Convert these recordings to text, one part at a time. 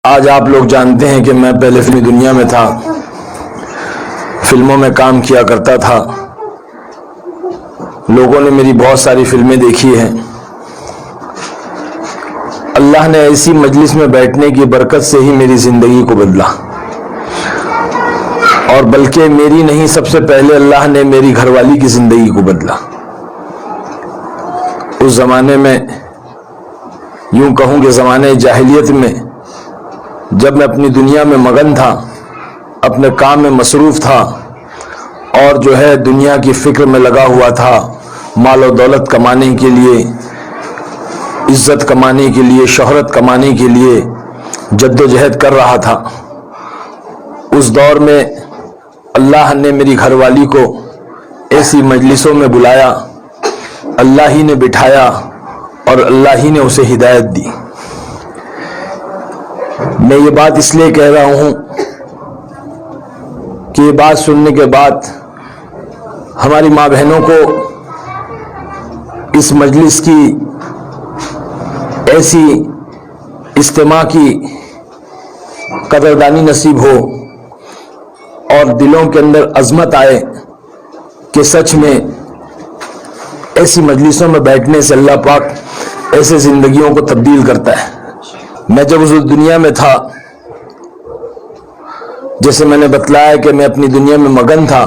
آج آپ لوگ جانتے ہیں کہ میں پہلے فلمی دنیا میں تھا، فلموں میں کام کیا کرتا تھا، لوگوں نے میری بہت ساری فلمیں دیکھی ہیں۔ اللہ نے ایسی مجلس میں بیٹھنے کی برکت سے ہی میری زندگی کو بدلا، اور بلکہ میری نہیں، سب سے پہلے اللہ نے میری گھر والی کی زندگی کو بدلا۔ اس زمانے میں، یوں کہوں کہ زمانے جاہلیت میں، جب میں اپنی دنیا میں مگن تھا، اپنے کام میں مصروف تھا، اور جو ہے دنیا کی فکر میں لگا ہوا تھا، مال و دولت کمانے کے لیے، عزت کمانے کے لیے، شہرت کمانے کے لیے جد و جہد کر رہا تھا، اس دور میں اللہ نے میری گھر والی کو ایسی مجلسوں میں بلایا، اللہ ہی نے بٹھایا اور اللہ ہی نے اسے ہدایت دی۔ میں یہ بات اس لیے کہہ رہا ہوں کہ یہ بات سننے کے بعد ہماری ماں بہنوں کو اس مجلس کی، ایسی اجتماع کی قدردانی نصیب ہو، اور دلوں کے اندر عظمت آئے کہ سچ میں ایسی مجلسوں میں بیٹھنے سے اللہ پاک ایسے زندگیوں کو تبدیل کرتا ہے۔ میں جب اس دنیا میں تھا، جیسے میں نے بتلایا کہ میں اپنی دنیا میں مگن تھا،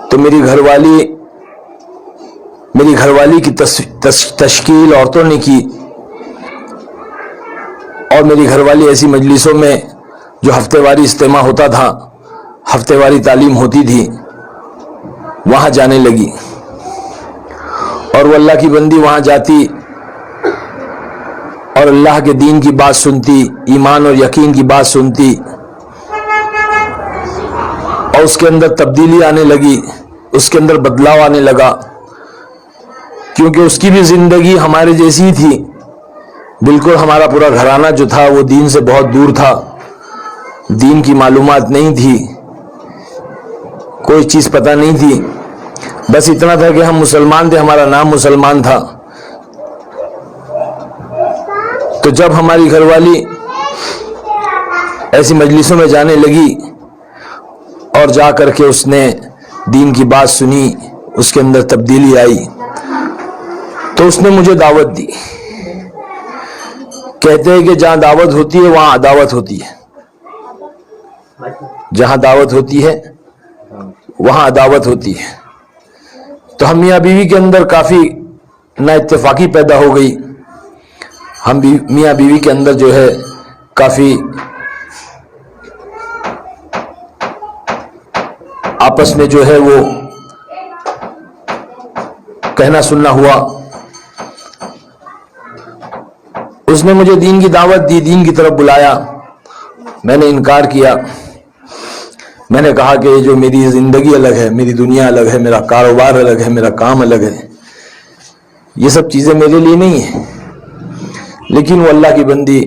تو میری گھر والی کی تشکیل عورتوں نے کی، اور میری گھر والی ایسی مجلسوں میں جو ہفتے واری اجتماع ہوتا تھا، ہفتے واری تعلیم ہوتی تھی، وہاں جانے لگی، اور وہ اللہ کی بندی وہاں جاتی اور اللہ کے دین کی بات سنتی، ایمان اور یقین کی بات سنتی، اور اس کے اندر تبدیلی آنے لگی، اس کے اندر بدلاؤ آنے لگا، کیونکہ اس کی بھی زندگی ہمارے جیسی ہی تھی۔ بالکل ہمارا پورا گھرانہ جو تھا وہ دین سے بہت دور تھا، دین کی معلومات نہیں تھی، کوئی چیز پتہ نہیں تھی، بس اتنا تھا کہ ہم مسلمان تھے، ہمارا نام مسلمان تھا۔ تو جب ہماری گھر والی ایسی مجلسوں میں جانے لگی اور جا کر کے اس نے دین کی بات سنی، اس کے اندر تبدیلی آئی، تو اس نے مجھے دعوت دی۔ کہتے ہیں کہ جہاں دعوت ہوتی ہے وہاں عداوت ہوتی ہے، جہاں دعوت ہوتی ہے وہاں عداوت ہوتی ہے۔ تو ہم میاں بیوی کے اندر کافی نا اتفاقی پیدا ہو گئی، ہم میاں بیوی کے اندر جو ہے کافی آپس میں جو ہے وہ کہنا سننا ہوا۔ اس نے مجھے دین کی دعوت دی، دین کی طرف بلایا، میں نے انکار کیا، میں نے کہا کہ جو میری زندگی الگ ہے، میری دنیا الگ ہے، میرا کاروبار الگ ہے، میرا کام الگ ہے، یہ سب چیزیں میرے لیے نہیں ہیں۔ لیکن وہ اللہ کی بندی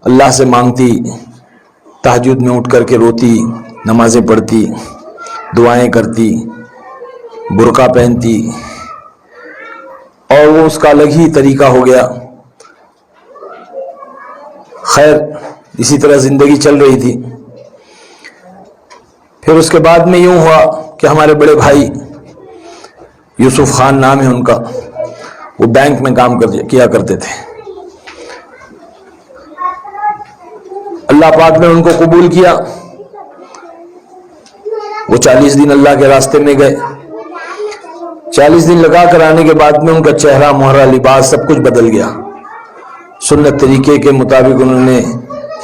اللہ سے مانگتی، تہجد میں اٹھ کر کے روتی، نمازیں پڑھتی، دعائیں کرتی، برقع پہنتی، اور وہ اس کا الگ ہی طریقہ ہو گیا۔ خیر، اسی طرح زندگی چل رہی تھی۔ پھر اس کے بعد میں یوں ہوا کہ ہمارے بڑے بھائی، یوسف خان نام ہے ان کا، وہ بینک میں کام کیا کرتے تھے۔ اللہ پاک نے ان کو قبول کیا، وہ 40 دن اللہ کے راستے میں گئے۔ 40 دن لگا کر آنے کے بعد میں ان کا چہرہ، مہرہ، لباس سب کچھ بدل گیا۔ سنت طریقے کے مطابق انہوں نے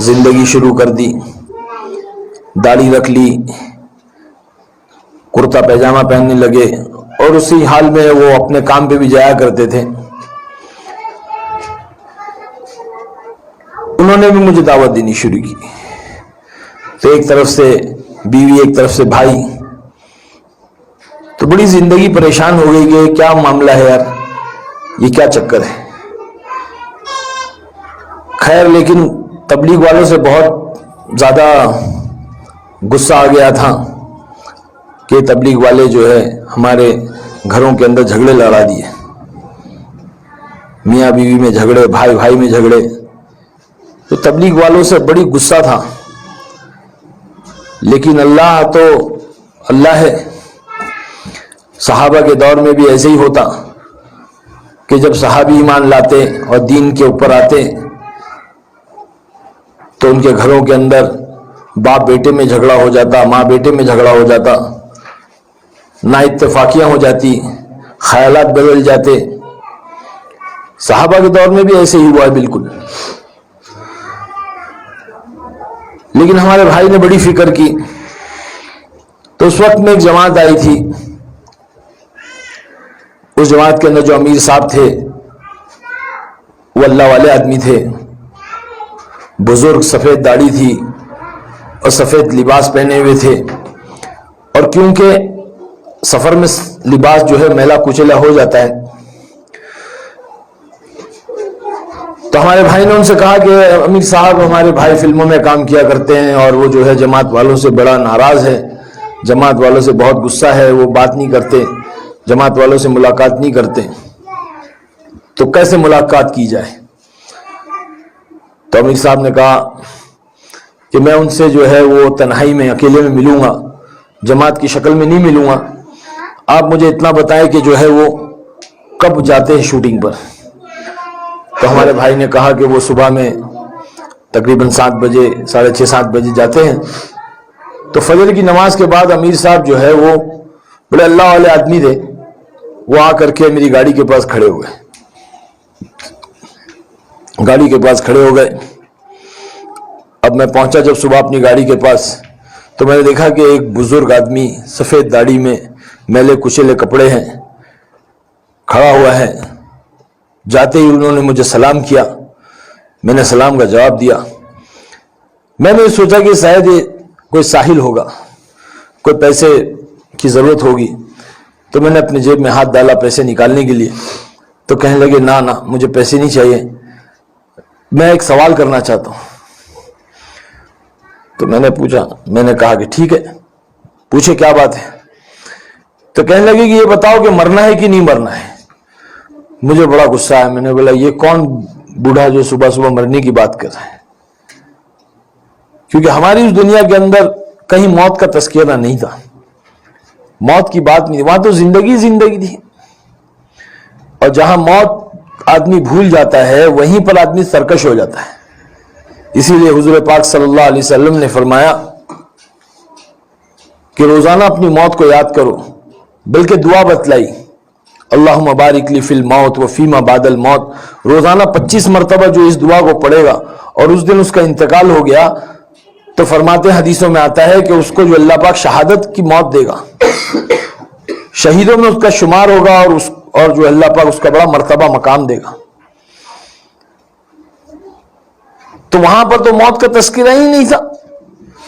زندگی شروع کر دی، داڑھی رکھ لی، کرتا پیجامہ پہننے لگے، اور اسی حال میں وہ اپنے کام پہ بھی جایا کرتے تھے۔ انہوں نے بھی مجھے دعوت دینی شروع کی، تو ایک طرف سے بیوی، ایک طرف سے بھائی، تو بڑی زندگی پریشان ہو گئی کہ کیا معاملہ ہے یار، یہ کیا چکر ہے۔ خیر، لیکن تبلیغ والوں سے بہت زیادہ غصہ آ گیا تھا کہ تبلیغ والے جو ہے ہمارے گھروں کے اندر جھگڑے لڑا دیے، میاں بیوی میں جھگڑے، بھائی بھائی میں جھگڑے، تو تبلیغ والوں سے بڑی غصہ تھا، لیکن اللہ تو اللہ ہے۔ صحابہ کے دور میں بھی ایسے ہی ہوتا کہ جب صحابی ایمان لاتے اور دین کے اوپر آتے تو ان کے گھروں کے اندر باپ بیٹے میں جھگڑا ہو جاتا، ماں بیٹے میں جھگڑا ہو جاتا، نا اتفاقیاں ہو جاتی، خیالات بدل جاتے۔ صحابہ کے دور میں بھی ایسے ہی ہوا ہے بالکل۔ لیکن ہمارے بھائی نے بڑی فکر کی، تو اس وقت میں ایک جماعت آئی تھی، اس جماعت کے اندر جو امیر صاحب تھے وہ اللہ والے آدمی تھے، بزرگ، سفید داڑھی تھی اور سفید لباس پہنے ہوئے تھے، اور کیونکہ سفر میں لباس جو ہے میلا کچیلا ہو جاتا ہے، تو ہمارے بھائی نے ان سے کہا کہ امیر صاحب ہمارے بھائی فلموں میں کام کیا کرتے ہیں اور وہ جو ہے جماعت والوں سے بڑا ناراض ہے، جماعت والوں سے بہت غصہ ہے، وہ بات نہیں کرتے، جماعت والوں سے ملاقات نہیں کرتے، تو کیسے ملاقات کی جائے؟ تو امیر صاحب نے کہا کہ میں ان سے جو ہے وہ تنہائی میں اکیلے میں ملوں گا، جماعت کی شکل میں نہیں ملوں گا، آپ مجھے اتنا بتائیں کہ جو ہے وہ کب جاتے ہیں شوٹنگ پر؟ تو ہمارے بھائی نے کہا کہ وہ صبح میں تقریباً 7 بجے 6:30 7 بجے جاتے ہیں۔ تو فجر کی نماز کے بعد امیر صاحب جو ہے وہ بڑے اللہ والے آدمی تھے، وہ آ کر کے میری گاڑی کے پاس کھڑے ہو گئے، گاڑی کے پاس کھڑے ہو گئے۔ اب میں پہنچا جب صبح اپنی گاڑی کے پاس، تو میں نے دیکھا کہ ایک بزرگ آدمی سفید داڑھی میں میلے کچیلے کپڑے ہیں، کھڑا ہوا ہے۔ جاتے ہی انہوں نے مجھے سلام کیا، میں نے سلام کا جواب دیا۔ میں نے سوچا کہ شاید یہ کوئی ساحل ہوگا، کوئی پیسے کی ضرورت ہوگی، تو میں نے اپنی جیب میں ہاتھ ڈالا پیسے نکالنے کے لیے، تو کہنے لگے نہ مجھے پیسے نہیں چاہیے، میں ایک سوال کرنا چاہتا ہوں۔ تو میں نے کہا کہ ٹھیک ہے پوچھے کیا بات ہے؟ تو کہنے لگے کہ یہ بتاؤ کہ مرنا ہے کہ نہیں مرنا ہے؟ مجھے بڑا غصہ آیا، میں نے بولا یہ کون بوڑھا جو صبح صبح مرنے کی بات کر رہا ہے؟ کیونکہ ہماری اس دنیا کے اندر کہیں موت کا تذکرہ نہیں تھا، موت کی بات نہیں تھی، وہاں تو زندگی تھی، اور جہاں موت آدمی بھول جاتا ہے وہیں پر آدمی سرکش ہو جاتا ہے۔ اسی لیے حضور پاک صلی اللہ علیہ وسلم نے فرمایا کہ روزانہ اپنی موت کو یاد کرو، بلکہ دعا بتلائی، اللہم بارک لی فی الموت و فیما بعد الموت۔ روزانہ 25 مرتبہ جو اس دعا کو پڑھے گا اور اس دن اس کا انتقال ہو گیا تو فرماتے حدیثوں میں آتا ہے کہ اس کو جو اللہ پاک شہادت کی موت دے گا، شہیدوں میں اس کا شمار ہوگا، اور جو اللہ پاک اس کا بڑا مرتبہ مقام دے گا۔ تو وہاں پر تو موت کا تذکرہ ہی نہیں تھا،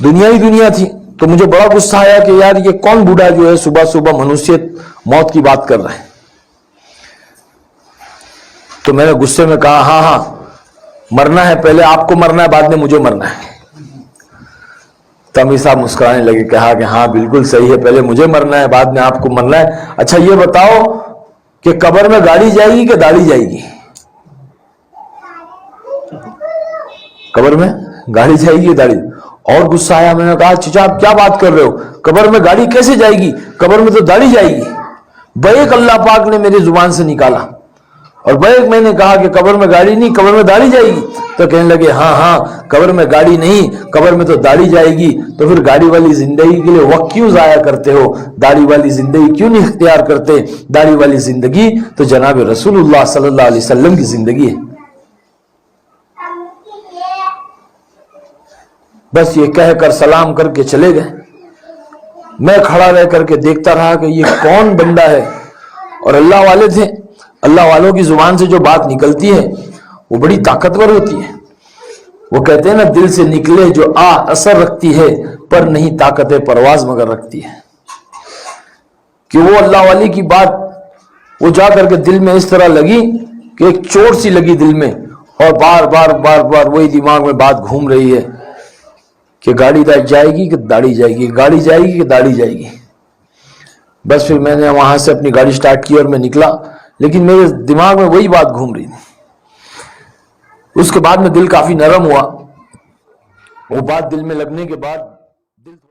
دنیا ہی دنیا تھی۔ تو مجھے بڑا غصہ آیا کہ یار یہ کون بوڑھا جو ہے صبح صبح منوسیت موت کی بات کر رہا ہے؟ تو میں نے غصے میں کہا ہاں مرنا ہے، پہلے آپ کو مرنا ہے، بعد میں مجھے مرنا ہے۔ تو امیر صاحب مسکرانے لگے، کہا کہ ہاں بالکل صحیح ہے، پہلے مجھے مرنا ہے بعد میں آپ کو مرنا ہے۔ اچھا یہ بتاؤ کہ قبر میں گاڑی جائے گی کہ داڑھی جائے گی؟ قبر میں گاڑی جائے گی داڑھی؟ اور غصہ آیا، میں نے کہا چچا آپ کیا بات کر رہے ہو، قبر میں گاڑی کیسے جائے گی؟ قبر میں تو داڑھی جائے گی۔ بیک اللہ پاک نے میری زبان سے نکالا، اور بیک میں نے کہا کہ قبر میں گاڑی نہیں، قبر میں داڑھی جائے گی۔ تو کہنے لگے ہاں قبر میں گاڑی نہیں، قبر میں تو داڑھی جائے گی۔ تو پھر گاڑی والی زندگی کے لیے وقت کیوں ضائع کرتے ہو؟ داڑھی والی زندگی کیوں نہیں اختیار کرتے؟ داڑھی والی زندگی تو جناب رسول اللہ صلی اللہ علیہ وسلم کی زندگی ہے۔ بس یہ کہہ کر سلام کر کے چلے گئے۔ میں کھڑا رہ کر کے دیکھتا رہا کہ یہ کون بندہ ہے، اور اللہ والے تھے، اللہ والوں کی زبان سے جو بات نکلتی ہے وہ بڑی طاقتور ہوتی ہے۔ وہ کہتے ہیں نا دل سے نکلے جو اثر رکھتی ہے، پر نہیں طاقت پرواز مگر رکھتی ہے۔ کہ وہ اللہ والی کی بات وہ جا کر کے دل میں اس طرح لگی کہ ایک چوٹ سی لگی دل میں، اور بار بار وہی دماغ میں بات گھوم رہی ہے کہ گاڑی جائے گی کہ داڑھی جائے گی، گاڑی جائے گی کہ داڑھی جائے گی۔ بس پھر میں نے وہاں سے اپنی گاڑی سٹارٹ کی اور میں نکلا، لیکن میرے دماغ میں وہی بات گھوم رہی تھی۔ اس کے بعد میں دل کافی نرم ہوا. وہ بات دل میں لگنے کے بعد